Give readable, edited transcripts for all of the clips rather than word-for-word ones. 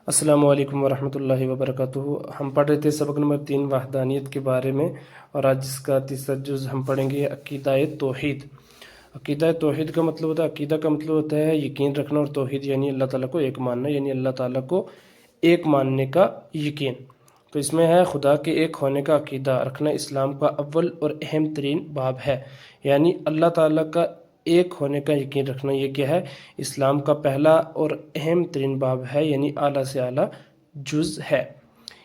السلام علیکم ورحمۃ اللہ وبرکاتہ۔ ہم پڑھ رہے تھے سبق نمبر 3 وحدانیت کے بارے میں، اور آج اس کا تیسرا جز ہم پڑھیں گے عقیدہ توحید۔ عقیدہ توحید کا مطلب ہوتا ہے، عقیدہ کا مطلب ہوتا ہے یقین رکھنا، اور توحید یعنی اللہ تعالیٰ کو ایک ماننا، یعنی اللہ تعالیٰ کو ایک ماننے کا یقین۔ تو اس میں ہے خدا کے ایک ہونے کا عقیدہ رکھنا اسلام کا اول اور اہم ترین باب ہے، یعنی اللہ تعالیٰ کا ایک ہونے کا یقین رکھنا یہ کیا ہے؟ اسلام کا پہلا اور اہم ترین باب ہے، یعنی اعلیٰ سے اعلیٰ جز ہے۔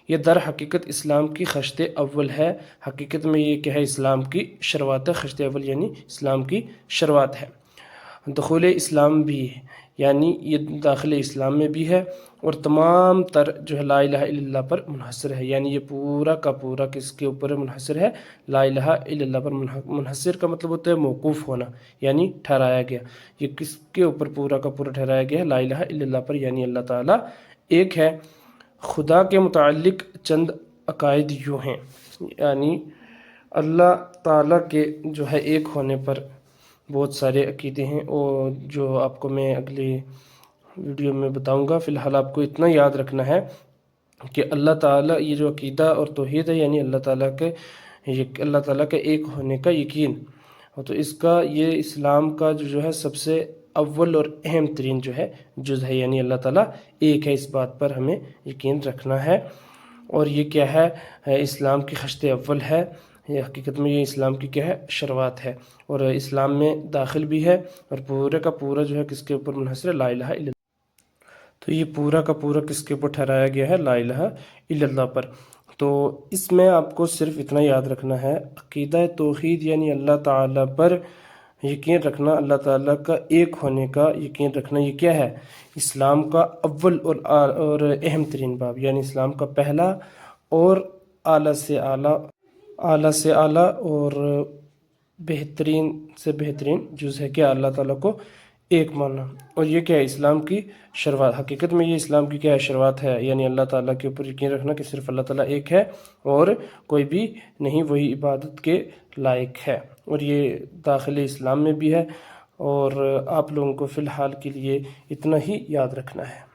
یہ در حقیقت اسلام کی خشت اول ہے۔ حقیقت میں یہ کیا ہے؟ اسلام کی شروعات ہے۔ خشت اول یعنی اسلام کی شروعات ہے۔ دخول اسلام بھی ہے، یعنی یہ داخل اسلام میں بھی ہے، اور تمام تر جو ہے لا الہ الا اللہ پر منحصر ہے، یعنی یہ پورا کا پورا کس کے اوپر منحصر ہے؟ لا الہ الا اللہ پر منحصر کا مطلب ہوتا ہے موقوف ہونا، یعنی ٹھہرایا گیا۔ یہ کس کے اوپر پورا کا پورا ٹھہرایا گیا ہے؟ لا الہ الا اللہ پر، یعنی اللہ تعالیٰ ایک ہے۔ خدا کے متعلق چند عقائد یوں ہیں، یعنی اللہ تعالیٰ کے جو ہے ایک ہونے پر بہت سارے عقیدے ہیں، اور جو آپ کو میں اگلی ویڈیو میں بتاؤں گا۔ فی الحال آپ کو اتنا یاد رکھنا ہے کہ اللہ تعالیٰ یہ جو عقیدہ اور توحید ہے، یعنی اللہ تعالیٰ کے ایک ہونے کا یقین، تو اس کا یہ اسلام کا جو ہے سب سے اول اور اہم ترین جو ہے جز ہے، یعنی اللہ تعالیٰ ایک ہے، اس بات پر ہمیں یقین رکھنا ہے۔ اور یہ کیا ہے؟ اسلام کی خشت اول ہے۔ یہ حقیقت میں یہ اسلام کی کیا ہے؟ شروعات ہے، اور اسلام میں داخل بھی ہے، اور پورے کا پورا جو ہے کس کے اوپر منحصر ہے؟ لا الہ الا اللہ۔ تو یہ پورا کا پورا کس کے اوپر ٹھہرایا گیا ہے؟ لا الہ الا اللہ پر۔ تو اس میں آپ کو صرف اتنا یاد رکھنا ہے، عقیدہ توحید یعنی اللہ تعالیٰ پر یقین رکھنا، اللہ تعالیٰ کا ایک ہونے کا یقین رکھنا، یہ کیا ہے؟ اسلام کا اول اور اہم ترین باب، یعنی اسلام کا پہلا اور اعلیٰ سے اعلیٰ اور بہترین سے بہترین جز ہے، کیا؟ اللہ تعالیٰ کو ایک ماننا۔ اور یہ کیا ہے؟ اسلام کی شروعات۔ حقیقت میں یہ اسلام کی کیا ہے؟ شروعات ہے، یعنی اللہ تعالیٰ کے اوپر یقین رکھنا کہ صرف اللہ تعالیٰ ایک ہے اور کوئی بھی نہیں، وہی عبادت کے لائق ہے، اور یہ داخل اسلام میں بھی ہے۔ اور آپ لوگوں کو فی الحال کے لیے اتنا ہی یاد رکھنا ہے۔